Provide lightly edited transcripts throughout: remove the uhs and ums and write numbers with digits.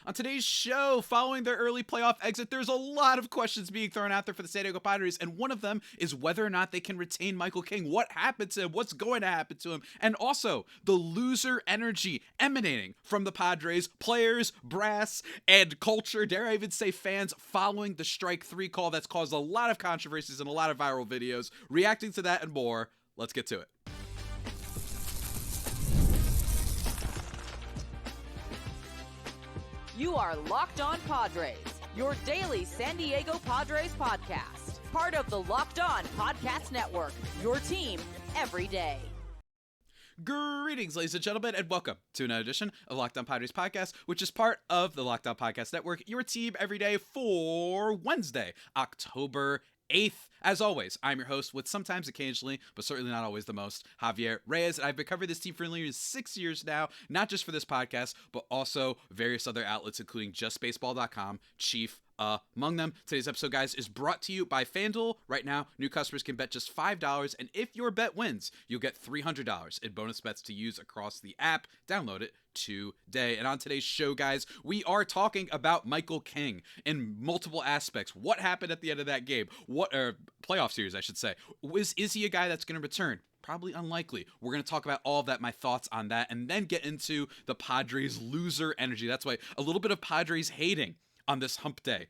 On today's show, following their early playoff exit, there's a lot of questions being thrown out there for the San Diego Padres, and one of them is whether or not they can retain Michael King. What happened to him? What's going to happen to him? And also, the loser energy emanating from the Padres, players, brass, and culture, dare I even say fans, following the strike 3 call that's caused a lot of controversies and a lot of viral videos. Reacting to that and more, let's get to it. You are Locked On Padres, your daily San Diego Padres podcast. Part of the Locked On Podcast Network, your team every day. Greetings, ladies and gentlemen, and welcome to another edition of Locked On Padres podcast, which is part of the Locked On Podcast Network, your team every day for Wednesday, October 8th. As always, I'm your host with sometimes, occasionally, but certainly not always the most, Javier Reyes, and I've been covering this team for nearly 6 years now, not just for this podcast, but also various other outlets, including justbaseball.com, chief among them. Today's episode, guys, is brought to you by FanDuel. Right now, new customers can bet just $5, and if your bet wins, you'll get $300 in bonus bets to use across the app. Download it today. And on today's show, guys, we are talking about Michael King in multiple aspects. What happened at the end of that game? Playoff series, I should say. Is he a guy that's going to return? Probably unlikely. We're going to talk about all of that, my thoughts on that, and then get into the Padres loser energy. That's why a little bit of Padres hating on this hump day,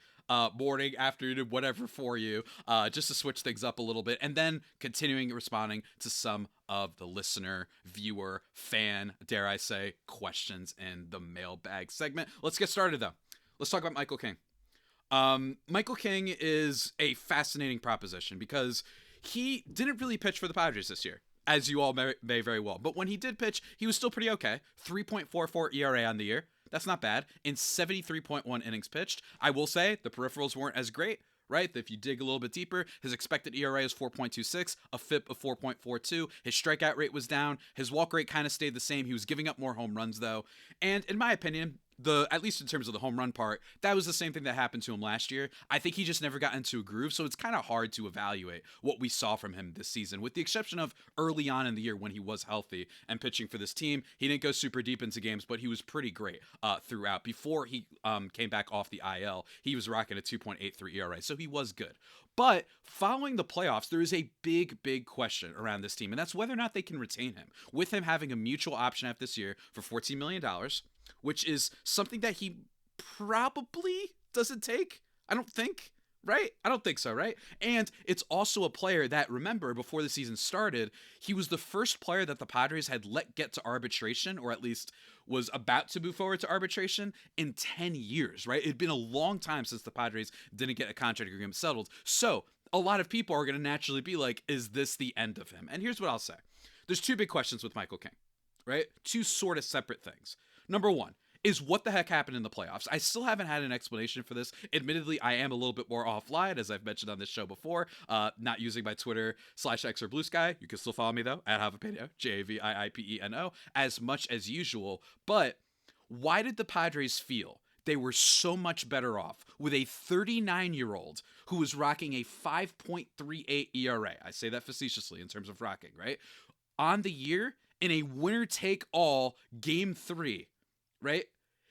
morning, afternoon, whatever for you, just to switch things up a little bit, and then continuing responding to some of the listener, viewer, fan, dare I say, questions in the mailbag segment. Let's get started, though. Let's talk about Michael King. Michael King is a fascinating proposition because he didn't really pitch for the Padres this year, as you all may very well. But when he did pitch, he was still pretty okay. 3.44 ERA on the year. That's not bad. In 73.1 innings pitched. I will say the peripherals weren't as great, right? If you dig a little bit deeper, his expected ERA is 4.26, a FIP of 4.42. His strikeout rate was down. His walk rate kind of stayed the same. He was giving up more home runs, though. And in my opinion, at least in terms of the home run part, that was the same thing that happened to him last year. I think he just never got into a groove, so it's kind of hard to evaluate what we saw from him this season, with the exception of early on in the year when he was healthy and pitching for this team. He didn't go super deep into games, but he was pretty great throughout. Before he came back off the IL, he was rocking a 2.83 ERA, so he was good. But following the playoffs, there is a big question around this team, and that's whether or not they can retain him. With him having a mutual option after this year for $14 million, which is something that he probably doesn't take, I don't think, right? I don't think so, right? And it's also a player that, remember, before the season started, he was the first player that the Padres had let get to arbitration, or at least was about to move forward to arbitration, in 10 years, right? It had been a long time since the Padres didn't get a contract agreement settled. So a lot of people are going to naturally be like, is this the end of him? And here's what I'll say. There's two big questions with Michael King, right? Two sort of separate things. Number one is what the heck happened in the playoffs. I still haven't had an explanation for this. Admittedly, I am a little bit more offline, as I've mentioned on this show before, not using my Twitter /X or Blue Sky. You can still follow me, though, at Javipeno, Javiipeno, as much as usual. But why did the Padres feel they were so much better off with a 39-year-old who was rocking a 5.38 ERA? I say that facetiously in terms of rocking, right? On the year, in a winner-take-all Game 3, right?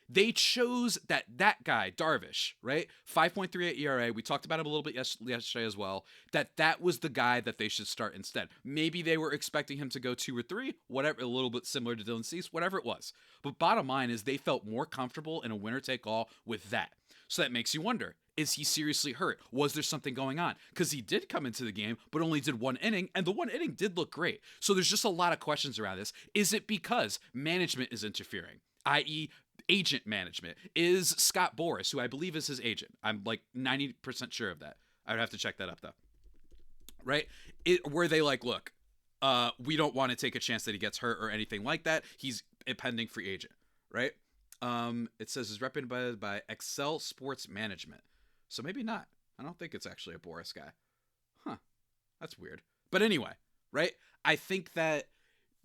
They chose that guy, Darvish, right? 5.38 ERA. We talked about him a little bit yesterday as well, that was the guy that they should start instead. Maybe they were expecting him to go 2 or 3, whatever, a little bit similar to Dylan Cease, whatever it was. But bottom line is they felt more comfortable in a winner-take-all with that. So that makes you wonder, is he seriously hurt? Was there something going on? Because he did come into the game, but only did 1 inning, and the 1 inning did look great. So there's just a lot of questions around this. Is it because management is interfering, i.e., agent management? Is Scott Boras, who I believe is his agent, I'm like 90% sure of that. I would have to check that up, though. Right? Were they like, look, we don't want to take a chance that he gets hurt or anything like that. He's a pending free agent, right? It says is represented by Excel Sports Management. So maybe not. I don't think it's actually a Boras guy. Huh. That's weird. But anyway, right? I think that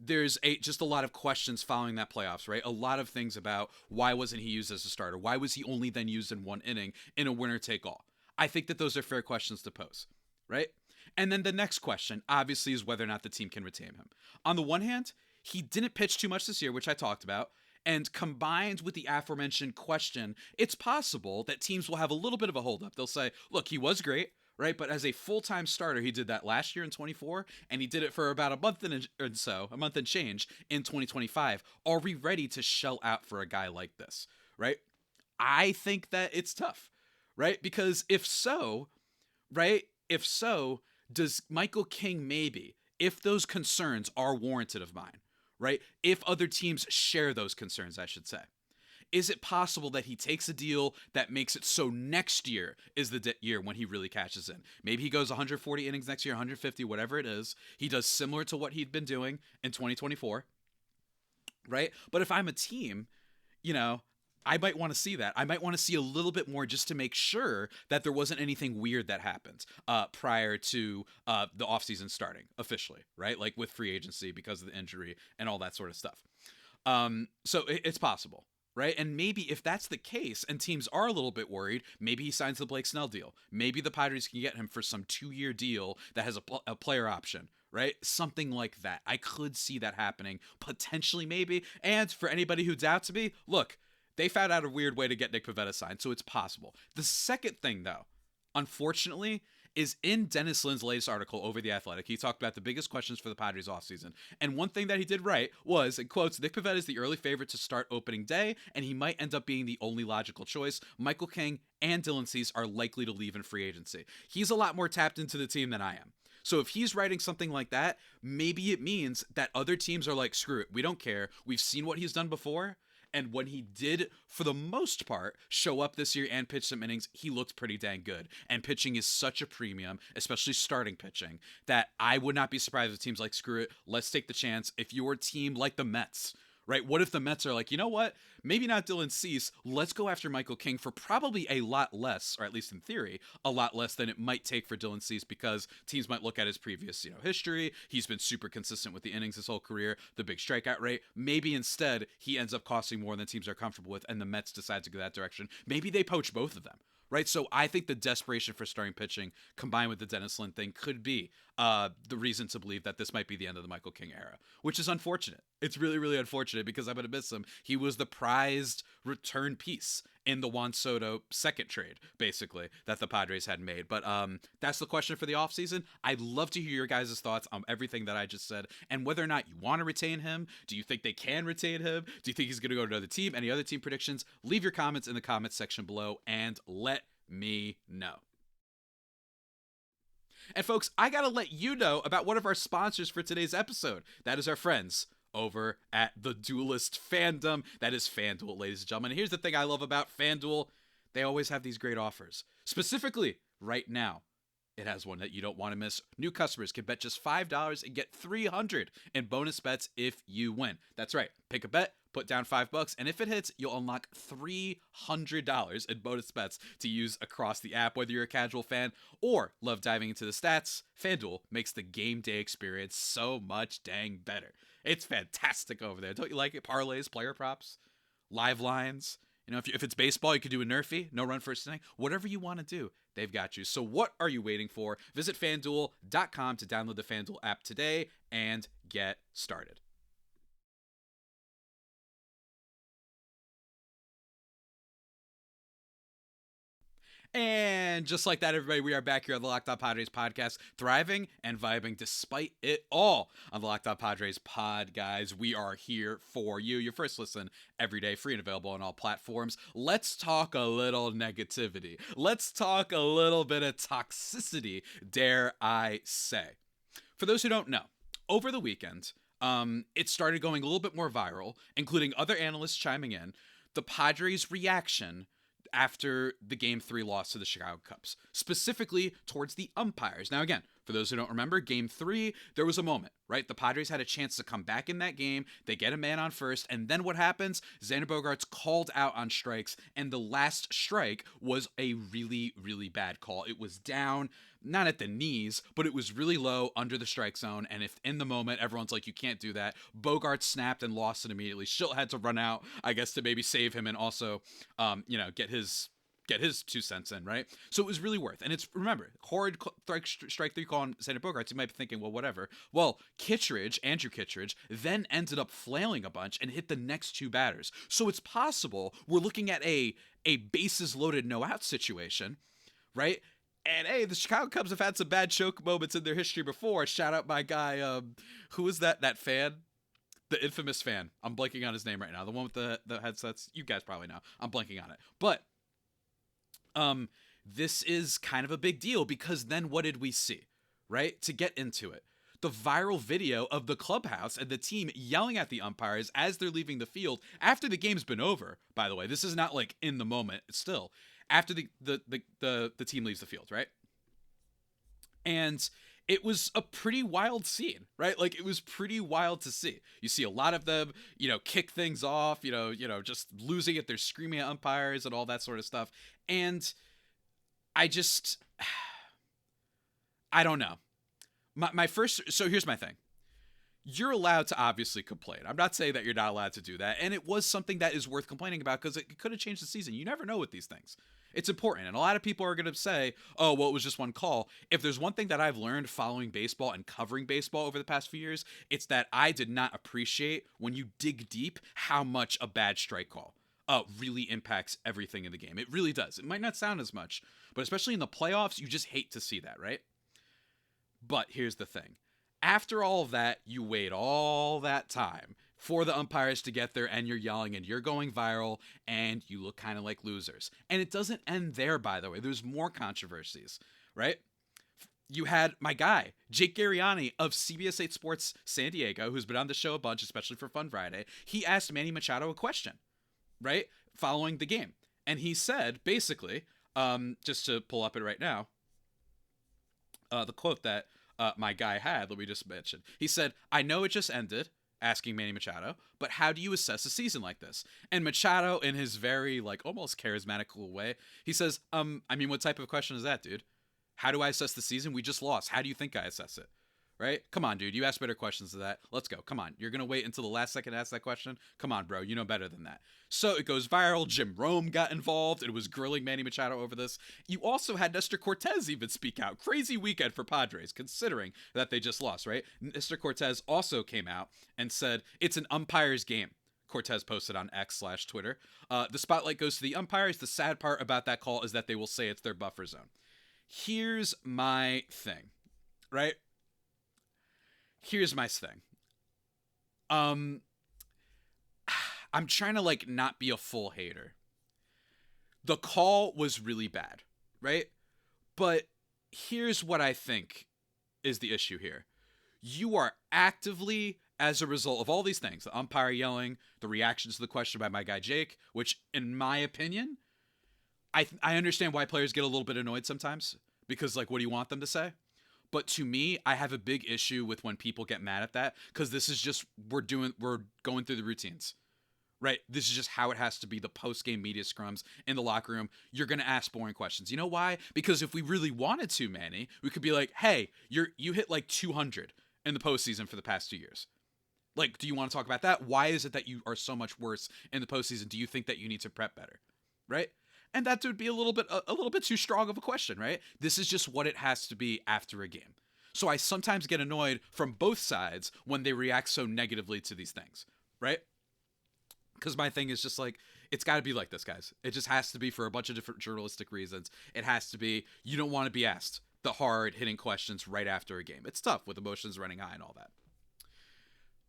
there's just a lot of questions following that playoffs, right? A lot of things about why wasn't he used as a starter? Why was he only then used in 1 inning in a winner-take-all? I think that those are fair questions to pose, right? And then the next question, obviously, is whether or not the team can retain him. On the one hand, he didn't pitch too much this year, which I talked about. And combined with the aforementioned question, it's possible that teams will have a little bit of a holdup. They'll say, look, he was great, right? But as a full-time starter, he did that last year in 24, and he did it for about a month a month and change in 2025. Are we ready to shell out for a guy like this, right? I think that it's tough, right? Because if so, right? If so, does Michael King maybe, if those concerns are warranted of mine, right? If other teams share those concerns, I should say. Is it possible that he takes a deal that makes it so next year is the year when he really cashes in? Maybe he goes 140 innings next year, 150, whatever it is. He does similar to what he'd been doing in 2024, right? But if I'm a team, I might want to see that. I might want to see a little bit more just to make sure that there wasn't anything weird that happened prior to the offseason starting officially, right? Like with free agency because of the injury and all that sort of stuff. So it's possible. Right. And maybe if that's the case and teams are a little bit worried, maybe he signs the Blake Snell deal. Maybe the Padres can get him for some 2-year deal that has a player option. Right. Something like that. I could see that happening potentially, maybe. And for anybody who doubts me, look, they found out a weird way to get Nick Pivetta signed. So it's possible. The second thing, though, unfortunately, is in Dennis Lin's latest article over The Athletic. He talked about the biggest questions for the Padres offseason. And one thing that he did right was, in quotes, Nick Pivetta is the early favorite to start opening day, and he might end up being the only logical choice. Michael King and Dylan Cease are likely to leave in free agency. He's a lot more tapped into the team than I am. So if he's writing something like that, maybe it means that other teams are like, screw it, we don't care. We've seen what he's done before. And when he did, for the most part, show up this year and pitch some innings, he looked pretty dang good. And pitching is such a premium, especially starting pitching, that I would not be surprised if teams like, screw it, let's take the chance. If you're a team like the Mets, right? What if the Mets are like, you know what? Maybe not Dylan Cease. Let's go after Michael King for probably a lot less, or at least in theory, a lot less than it might take for Dylan Cease, because teams might look at his previous, history. He's been super consistent with the innings his whole career, the big strikeout rate. Maybe instead he ends up costing more than teams are comfortable with, and the Mets decide to go that direction. Maybe they poach both of them. Right, so I think the desperation for starting pitching combined with the Dennis Lin thing could be the reason to believe that this might be the end of the Michael King era, which is unfortunate. It's really, really unfortunate because I'm going to miss him. He was the prized return piece in the Juan Soto second trade, basically, that the Padres had made. But that's the question for the offseason. I'd love to hear your guys' thoughts on everything that I just said and whether or not you want to retain him. Do you think they can retain him? Do you think he's going to go to another team? Any other team predictions? Leave your comments in the comments section below and let me know. And folks, I gotta let you know about one of our sponsors for today's episode. That is our friends over at the Duelist Fandom. That is FanDuel, ladies and gentlemen. Here's the thing I love about FanDuel. They always have these great offers. Specifically, right now, it has one that you don't want to miss. New customers can bet just $5 and get $300 in bonus bets if you win. That's right. Pick a bet, put down $5, and if it hits, you'll unlock $300 in bonus bets to use across the app. Whether you're a casual fan or love diving into the stats, FanDuel makes the game day experience so much dang better. It's fantastic over there. Don't you like it? Parlays, player props, live lines. If it's baseball, you could do a Nerfy, no run first inning. Whatever you want to do, they've got you. So what are you waiting for? Visit FanDuel.com to download the FanDuel app today and get started. And just like that, everybody, we are back here on the Locked On Padres podcast, thriving and vibing despite it all. On the Locked On Padres pod, guys, we are here for you. Your first listen every day, free and available on all platforms. Let's talk a little negativity. Let's talk a little bit of toxicity, dare I say. For those who don't know, over the weekend, it started going a little bit more viral, including other analysts chiming in, the Padres' reaction after the Game 3 loss to the Chicago Cubs, specifically towards the umpires. Now, again, for those who don't remember, Game 3, there was a moment, right? The Padres had a chance to come back in that game. They get a man on first, and then what happens? Xander Bogaerts called out on strikes, and the last strike was a really, really bad call. It was down, not at the knees, but it was really low under the strike zone, and if in the moment everyone's like, you can't do that, Bogaerts snapped and lost it immediately. Schilt had to run out, I guess, to maybe save him and also, get his get his 2 cents in, right? So it was really worth. And it's, remember, horrid strike three call on Xander Bogaerts. You might be thinking, well, whatever. Well, Andrew Kittredge, then ended up flailing a bunch and hit the next 2 batters. So it's possible we're looking at a bases loaded no out situation, right? And hey, the Chicago Cubs have had some bad choke moments in their history before. Shout out my guy, who is that fan? The infamous fan. I'm blanking on his name right now. The one with the headsets. You guys probably know. I'm blanking on it. But this is kind of a big deal because then what did we see, right? To get into it, the viral video of the clubhouse and the team yelling at the umpires as they're leaving the field after the game's been over. By the way, this is not like in the moment. It's still after the team leaves the field, right? And it was a pretty wild scene, right? Like, it was pretty wild to see. You see a lot of them, kick things off, just losing it. They're screaming at umpires and all that sort of stuff. And I don't know. So here's my thing. You're allowed to obviously complain. I'm not saying that you're not allowed to do that. And it was something that is worth complaining about because it could have changed the season. You never know with these things. It's important. And a lot of people are going to say, oh, well, it was just one call. If there's one thing that I've learned following baseball and covering baseball over the past few years, it's that I did not appreciate when you dig deep how much a bad strike call really impacts everything in the game. It really does. It might not sound as much, but especially in the playoffs, you just hate to see that, right? But here's the thing. After all of that, you wait all that time for the umpires to get there and you're yelling and you're going viral and you look kind of like losers. And it doesn't end there, by the way. There's more controversies, right? You had my guy, Jake Garriani of CBS 8 Sports San Diego, who's been on the show a bunch, especially for Fun Friday. He asked Manny Machado a question, right? Following the game. And he said, basically, just to pull up it right now, the quote that my guy had, let me just mention. He said, "I know it just ended," asking Manny Machado, "but how do you assess a season like this?" And Machado, in his very, almost charismatic, cool way, he says, what type of question is that, dude? How do I assess the season? We just lost. How do you think I assess it? Right? Come on, dude. You ask better questions than that. Let's go. Come on. You're going to wait until the last second to ask that question? Come on, bro. You know better than that. So it goes viral. Jim Rome got involved and was grilling Manny Machado over this. You also had Nestor Cortez even speak out. Crazy weekend for Padres, considering that they just lost, right? Nestor Cortez also came out and said, "It's an umpire's game." Cortez posted on X/Twitter. The spotlight goes to the umpires. The sad part about that call is that they will say it's their buffer zone. Here's my thing, right? Here's my thing. I'm trying to not be a full hater. The call was really bad, right? But here's what I think is the issue here. You are actively, as a result of all these things, the umpire yelling, the reactions to the question by my guy Jake, which in my opinion, I understand why players get a little bit annoyed sometimes because what do you want them to say? But to me, I have a big issue with when people get mad at that because this is just, we're going through the routines, right? This is just how it has to be. The post-game media scrums in the locker room, you're going to ask boring questions. You know why? Because if we really wanted to, Manny, we could be like, hey, you hit 200 in the postseason for the past 2 years. Do you want to talk about that? Why is it that you are so much worse in the postseason? Do you think that you need to prep better, right? And that would be a little bit too strong of a question, right? This is just what it has to be after a game. So I sometimes get annoyed from both sides when they react so negatively to these things, right? Because my thing is just it's got to be like this, guys. It just has to be for a bunch of different journalistic reasons. It has to be, you don't want to be asked the hard-hitting questions right after a game. It's tough with emotions running high and all that.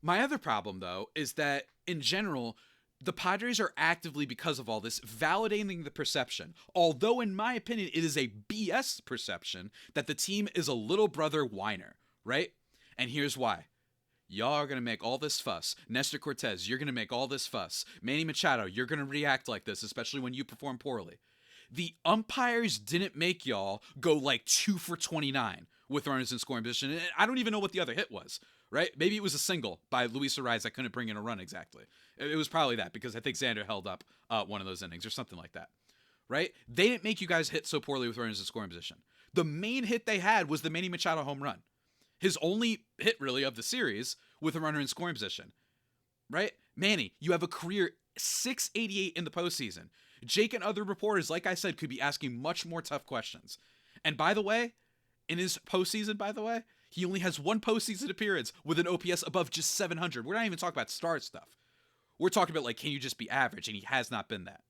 My other problem, though, is that in general, the Padres are actively, because of all this, validating the perception, although in my opinion, it is a BS perception that the team is a little brother whiner, right? And here's why. Y'all are going to make all this fuss. Nestor Cortez, you're going to make all this fuss. Manny Machado, you're going to react like this, especially when you perform poorly. The umpires didn't make y'all go 2 for 29 with runners in scoring position. And I don't even know what the other hit was, right? Maybe it was a single by Luis Ariz that couldn't bring in a run exactly. It was probably that because I think Xander held up one of those innings or something like that, right? They didn't make you guys hit so poorly with runners in scoring position. The main hit they had was the Manny Machado home run. His only hit, really, of the series with a runner in scoring position, right? Manny, you have a career 688 in the postseason. Jake and other reporters, like I said, could be asking much more tough questions. And by the way, in his postseason, he only has one postseason appearance with an OPS above just 700. We're not even talking about star stuff. We're talking about, like, can you just be average? And he has not been that.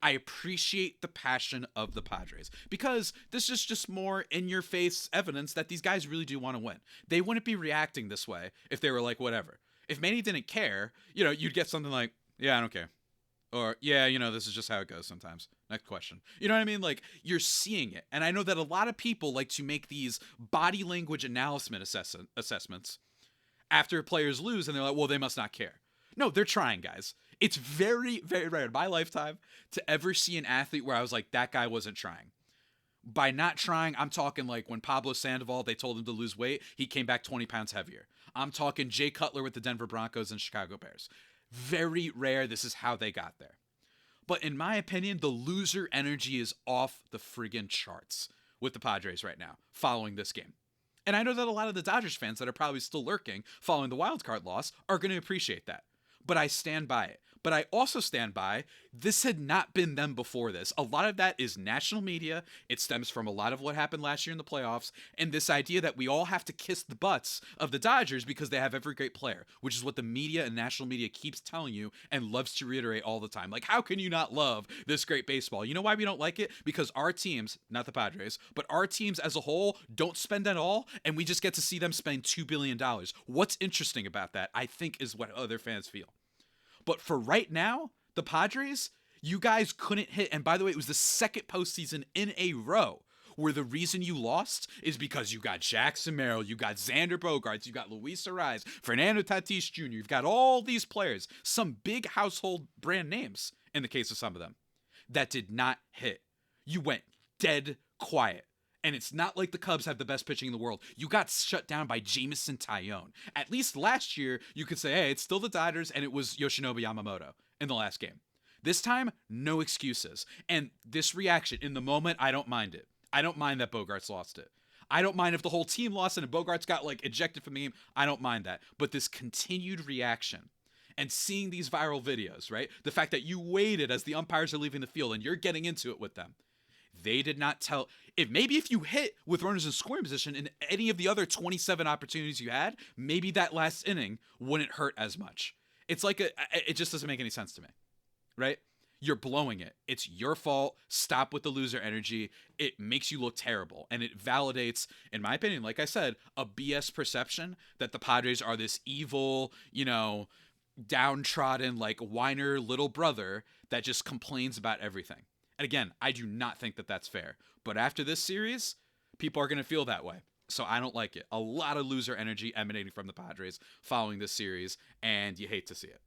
I appreciate the passion of the Padres because this is just more in-your-face evidence that these guys really do want to win. They wouldn't be reacting this way if they were like, whatever. If Manny didn't care, you'd get something like, yeah, I don't care. Or, yeah, this is just how it goes sometimes. Next question. You know what I mean? Like, you're seeing it. And I know that a lot of people like to make these body language analysis assessments after players lose, and they're like, well, they must not care. No, they're trying, guys. It's very, very rare in my lifetime to ever see an athlete where I was like, that guy wasn't trying. By not trying, I'm talking like when Pablo Sandoval, they told him to lose weight, he came back 20 pounds heavier. I'm talking Jay Cutler with the Denver Broncos and Chicago Bears. Very rare, this is how they got there. But in my opinion, the loser energy is off the friggin' charts with the Padres right now, following this game. And I know that a lot of the Dodgers fans that are probably still lurking following the wildcard loss are going to appreciate that. But I stand by it. But I also stand by, this had not been them before this. A lot of that is national media. It stems from a lot of what happened last year in the playoffs. And this idea that we all have to kiss the butts of the Dodgers because they have every great player, which is what the media and national media keeps telling you and loves to reiterate all the time. Like, how can you not love this great baseball? You know why we don't like it? Because our teams, not the Padres, but our teams as a whole don't spend at all. And we just get to see them spend $2 billion. What's interesting about that, I think, is what other fans feel. But for right now, the Padres, you guys couldn't hit. And by the way, it was the second postseason in a row where the reason you lost is because you got Jackson Merrill, you got Xander Bogaerts, you got Luis Ariz, Fernando Tatis Jr., you've got all these players, some big household brand names in the case of some of them, that did not hit. You went dead quiet. And it's not like the Cubs have the best pitching in the world. You got shut down by Jameson Taillon. At least last year, you could say, hey, it's still the Dodgers, and it was Yoshinobu Yamamoto in the last game. This time, no excuses. And this reaction, in the moment, I don't mind it. I don't mind that Bogaerts lost it. I don't mind if the whole team lost it and Bogaerts got, ejected from the game. I don't mind that. But this continued reaction and seeing these viral videos, right? The fact that you waited as the umpires are leaving the field and you're getting into it with them. They did not tell. If you hit with runners in scoring position in any of the other 27 opportunities you had, maybe that last inning wouldn't hurt as much. It's like it just doesn't make any sense to me, right? You're blowing it. It's your fault. Stop with the loser energy. It makes you look terrible. And it validates, in my opinion, like I said, a BS perception that the Padres are this evil, downtrodden, whiner little brother that just complains about everything. And again, I do not think that that's fair. But after this series, people are going to feel that way. So I don't like it. A lot of loser energy emanating from the Padres following this series, and you hate to see it.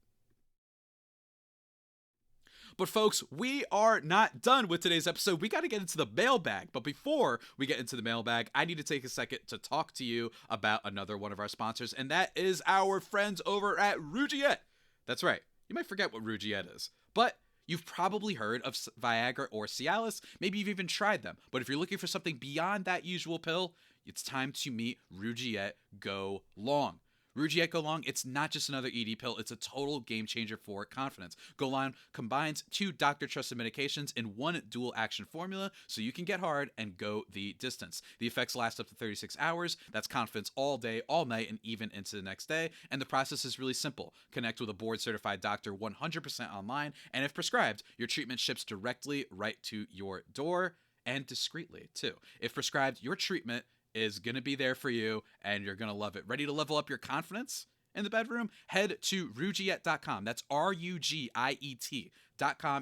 But folks, we are not done with today's episode. We got to get into the mailbag. But before we get into the mailbag, I need to take a second to talk to you about another one of our sponsors, and that is our friends over at Rugiet. That's right. You might forget what Rugiet is, but you've probably heard of Viagra or Cialis. Maybe you've even tried them. But if you're looking for something beyond that usual pill, it's time to meet Rugiet Go Long. Rugiet Go Long, it's not just another ED pill, it's a total game changer for confidence. Go Long combines 2 doctor-trusted medications in one dual-action formula so you can get hard and go the distance. The effects last up to 36 hours. That's confidence all day, all night, and even into the next day. And the process is really simple. Connect with a board-certified doctor 100% online, and if prescribed, your treatment ships directly right to your door, and discreetly, too. If prescribed, your treatment is going to be there for you, and you're going to love it. Ready to level up your confidence in the bedroom? Head to Rugiet.com. That's RUGIET.com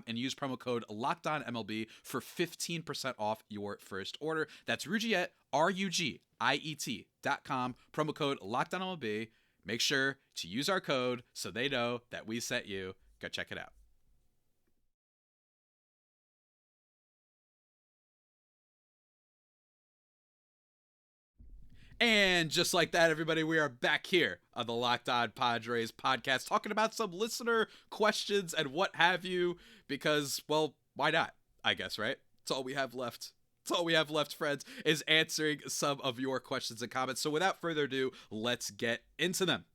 and use promo code LOCKEDONMLB for 15% off your first order. That's Rugiet, RUGIET.com, promo code LOCKEDONMLB. Make sure to use our code so they know that we sent you. Go check it out. And just like that, everybody, we are back here on the Locked On Padres podcast talking about some listener questions and what have you, because, well, why not, I guess, right? It's all we have left. It's all we have left, friends, is answering some of your questions and comments. So without further ado, let's get into them.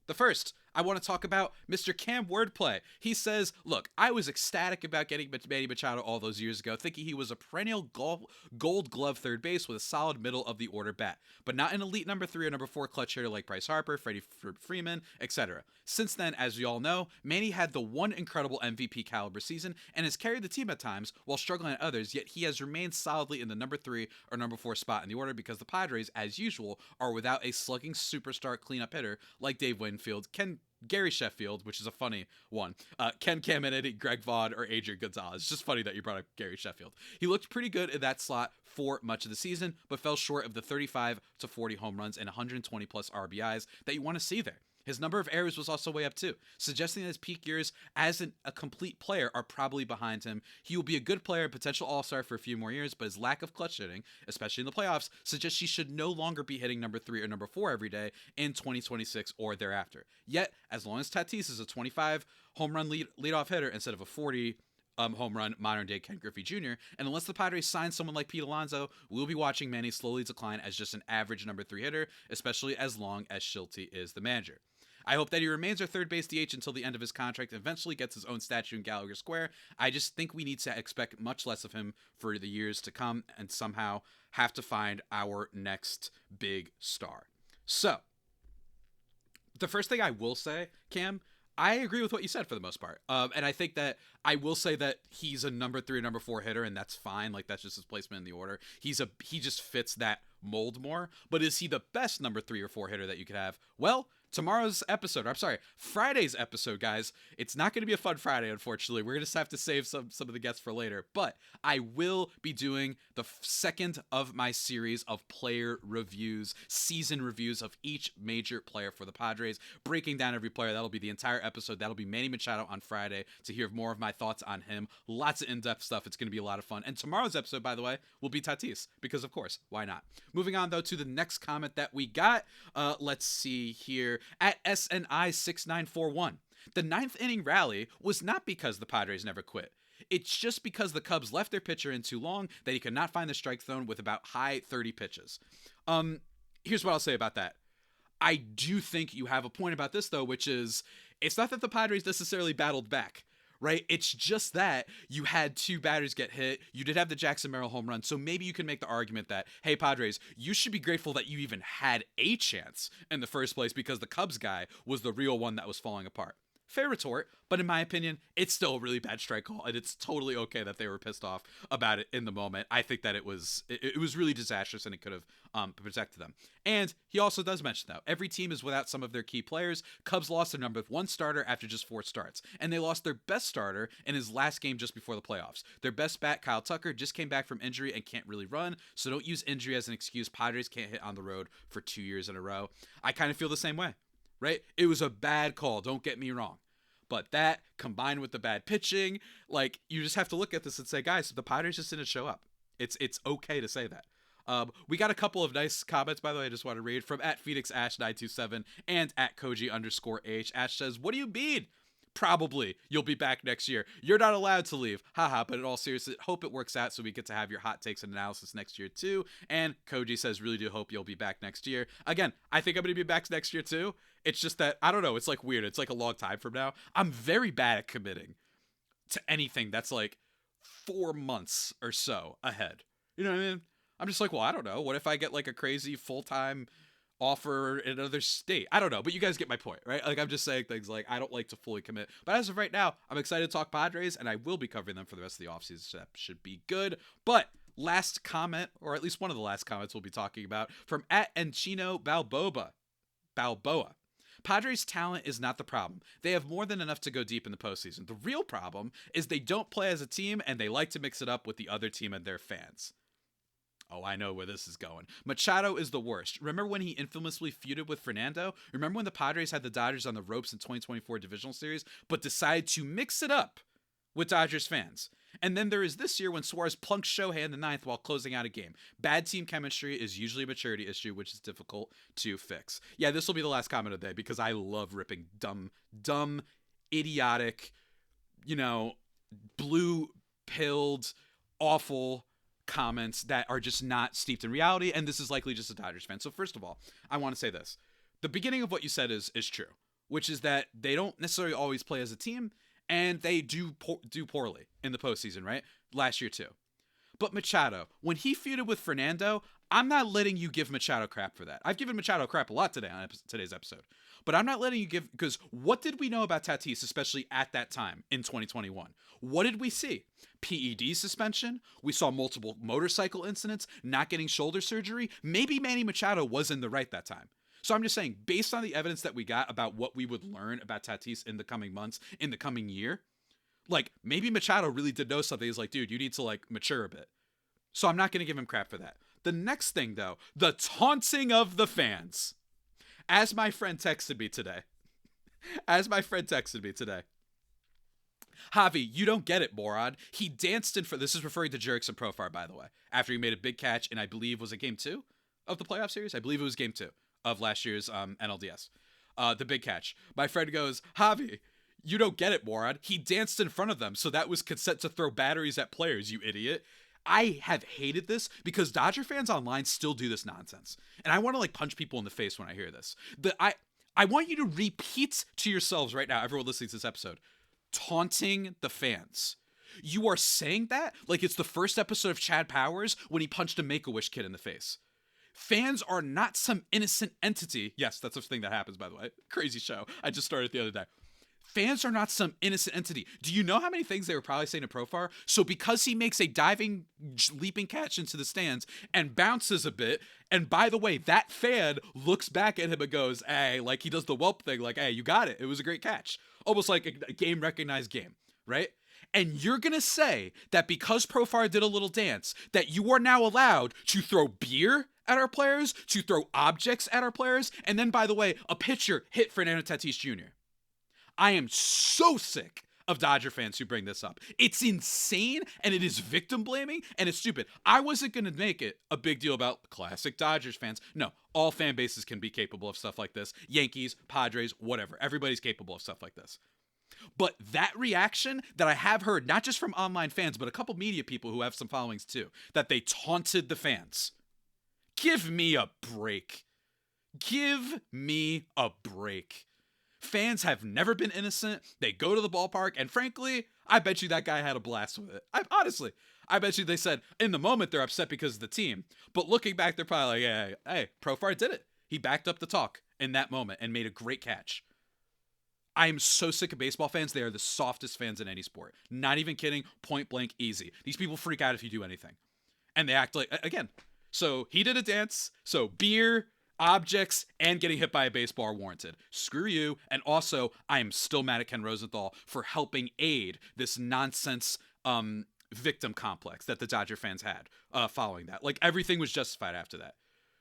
The first I want to talk about Mr. Cam Wordplay. He says, look, I was ecstatic about getting Manny Machado all those years ago, thinking he was a perennial gold glove third base with a solid middle of the order bat, but not an elite number 3 or number 4 clutch hitter like Bryce Harper, Freddie Freeman, etc. Since then, as we all know, Manny had the one incredible MVP caliber season and has carried the team at times while struggling at others, yet he has remained solidly in the number 3 or number 4 spot in the order because the Padres, as usual, are without a slugging superstar cleanup hitter like Dave Winfield, Gary Sheffield, which is a funny one, Ken Caminiti, Greg Vaughn, or Adrian Gonzalez. It's just funny that you brought up Gary Sheffield. He looked pretty good in that slot for much of the season, but fell short of the 35 to 40 home runs and 120 plus RBIs that you want to see there. His number of errors was also way up too, suggesting that his peak years as a complete player are probably behind him. He will be a good player and potential all-star for a few more years, but his lack of clutch hitting, especially in the playoffs, suggests he should no longer be hitting number 3 or number 4 every day in 2026 or thereafter. Yet, as long as Tatis is a 25 home run leadoff hitter instead of a 40 home run modern-day Ken Griffey Jr., and unless the Padres sign someone like Pete Alonso, we'll be watching Manny slowly decline as just an average number 3 hitter, especially as long as Schulte is the manager. I hope that he remains our third base DH until the end of his contract and eventually gets his own statue in Gallagher Square. I just think we need to expect much less of him for the years to come and somehow have to find our next big star. So, the first thing I will say, Cam, I agree with what you said for the most part. And I think that I will say that he's a number 3 or number 4 hitter, and that's fine. Like, that's just his placement in the order. He just fits that mold more. But is he the best number 3 or 4 hitter that you could have? Well, Friday's episode, guys. It's not going to be a fun Friday, unfortunately. We're going to have to save some of the guests for later. But I will be doing the second of my series of player reviews, season reviews of each major player for the Padres, breaking down every player. That'll be the entire episode. That'll be Manny Machado on Friday to hear more of my thoughts on him. Lots of in-depth stuff. It's going to be a lot of fun. And tomorrow's episode, by the way, will be Tatis, because of course, why not? Moving on, though, to the next comment that we got. Let's see here. At SNI6941. The 9th inning rally was not because the Padres never quit. It's just because the Cubs left their pitcher in too long that he could not find the strike zone with about high 30 pitches. Here's what I'll say about that. I do think you have a point about this, though, which is it's not that the Padres necessarily battled back. Right? It's just that you had 2 batters get hit. You did have the Jackson Merrill home run. So maybe you can make the argument that, hey, Padres, you should be grateful that you even had a chance in the first place because the Cubs guy was the real one that was falling apart. Fair retort, but in my opinion, it's still a really bad strike call, and it's totally okay that they were pissed off about it in the moment. I think that it was really disastrous, and it could have protected them. And he also does mention, though, every team is without some of their key players. Cubs lost their number 1 starter after just 4 starts, and they lost their best starter in his last game just before the playoffs. Their best bat, Kyle Tucker, just came back from injury and can't really run, so don't use injury as an excuse. Padres can't hit on the road for 2 years in a row. I kind of feel the same way. Right? It was a bad call, don't get me wrong. But that, combined with the bad pitching, like, you just have to look at this and say, guys, the Padres just didn't show up. It's okay to say that. We got a couple of nice comments, by the way, I just want to read, from at PhoenixAsh927 and at Koji_H. Ash says, what do you mean? Probably you'll be back next year. You're not allowed to leave. Haha, but in all seriousness, hope it works out so we get to have your hot takes and analysis next year too. And Koji says, really do hope you'll be back next year. Again, I think I'm going to be back next year too. It's just that, I don't know, it's like weird. It's like a long time from now. I'm very bad at committing to anything that's like 4 months or so ahead. You know what I mean? I'm just like, well, I don't know. What if I get like a crazy full-time offer in another state? I don't know, but you guys get my point, right? Like, I'm just saying things like I don't like to fully commit, but as of right now, I'm excited to talk Padres, and I will be covering them for the rest of the offseason, so that should be good. But last comment, or at least one of the last comments we'll be talking about, from at Enchino Balboa. Padres' talent is not the problem. They have more than enough to go deep in the postseason. The real problem is they don't play as a team, and they like to mix it up with the other team and their fans. Oh, I know where this is going. Machado is the worst. Remember when he infamously feuded with Fernando? Remember when the Padres had the Dodgers on the ropes in 2024 Divisional Series, but decided to mix it up with Dodgers fans? And then there is this year when Suarez plunks Shohei in the 9th while closing out a game. Bad team chemistry is usually a maturity issue, which is difficult to fix. Yeah, this will be the last comment of the day because I love ripping dumb, idiotic, blue-pilled, awful comments that are just not steeped in reality, and this is likely just a Dodgers fan. So first of all, I want to say this. The beginning of what you said is true. which is that they don't necessarily always play as a team, and they do poorly in the postseason, right? Last year too. But Machado, when he feuded with Fernando, I'm not letting you give Machado crap for that. I've given Machado crap a lot today on today's episode. But I'm not letting you give, because what did we know about Tatis, especially at that time in 2021? What did we see? PED suspension. We saw multiple motorcycle incidents, not getting shoulder surgery. Maybe Manny Machado was in the right that time. So I'm just saying, based on the evidence that we got about what we would learn about Tatis in the coming months, in the coming year, like, maybe Machado really did know something. He's like, dude, you need to, like, mature a bit. So I'm not going to give him crap for that. The next thing, though, the taunting of the fans. As my friend texted me today. Javi, you don't get it, moron. He danced in for, this is referring to Jurickson Profar, by the way, after he made a big catch in, I believe, was it game 2 of the playoff series? I believe it was game 2 of last year's NLDS. The big catch. My friend goes, Javi, you don't get it, moron. He danced in front of them, so that was consent to throw batteries at players, you idiot. I have hated this because Dodger fans online still do this nonsense. And I want to, like, punch people in the face when I hear this. I want you to repeat to yourselves right now, everyone listening to this episode, taunting the fans. You are saying that like it's the first episode of Chad Powers when he punched a Make-A-Wish kid in the face. Fans are not some innocent entity. Yes, that's a thing that happens, by the way. Crazy show. I just started the other day. Fans are not some innocent entity. Do you know how many things they were probably saying to Profar? So because he makes a diving, leaping catch into the stands and bounces a bit, and by the way, that fan looks back at him and goes, hey, like he does the whelp thing, like, hey, you got it. It was a great catch. Almost like a game recognized game, right? And you're going to say that because Profar did a little dance, that you are now allowed to throw beer at our players, to throw objects at our players, and then, by the way, a pitcher hit Fernando Tatis Jr. I am so sick of Dodger fans who bring this up. It's insane, and it is victim blaming, and it's stupid. I wasn't going to make it a big deal about classic Dodgers fans. No, all fan bases can be capable of stuff like this. Yankees, Padres, whatever. Everybody's capable of stuff like this. But that reaction that I have heard, not just from online fans, but a couple media people who have some followings too, that they taunted the fans. Give me a break. Give me a break. Fans have never been innocent. They go to the ballpark, and frankly, I bet you that guy had a blast with it. I bet you they said, in the moment, they're upset because of the team. But looking back, they're probably like, hey, Profar did it. He backed up the talk in that moment and made a great catch. I am so sick of baseball fans. They are the softest fans in any sport. Not even kidding. Point blank easy. These people freak out if you do anything. And they act like, again, so he did a dance. So beer, objects, and getting hit by a baseball are warranted. Screw you. And also, I am still mad at Ken Rosenthal for helping aid this nonsense victim complex that the Dodger fans had following that. Like, everything was justified after that.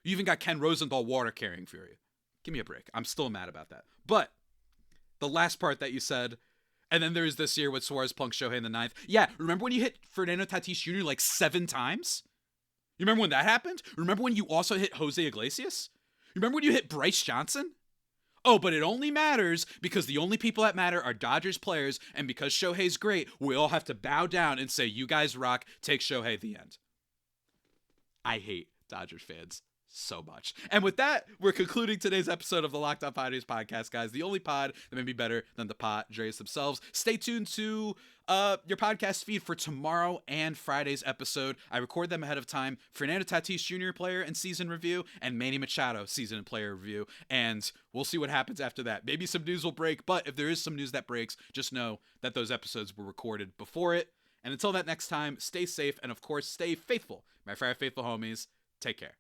You even got Ken Rosenthal water carrying for you. Give me a break. I'm still mad about that. But the last part that you said, and then there's this year with Suarez plunk Shohei in the 9th. Yeah, remember when you hit Fernando Tatis Jr. like 7 times? You remember when that happened? Remember when you also hit Jose Iglesias? Remember when you hit Bryce Johnson? Oh, but it only matters because the only people that matter are Dodgers players, and because Shohei's great, we all have to bow down and say, you guys rock, take Shohei, the end. I hate Dodgers fans so much. And with that, we're concluding today's episode of the Locked On Padres podcast, guys. The only pod that may be better than the Padres themselves. Stay tuned to your podcast feed for tomorrow and Friday's episode. I record them ahead of time. Fernando Tatis Jr. player and season review, and Manny Machado season and player review. And we'll see what happens after that. Maybe some news will break, but if there is some news that breaks, just know that those episodes were recorded before it. And until that next time, stay safe and, of course, stay faithful. My faithful homies, take care.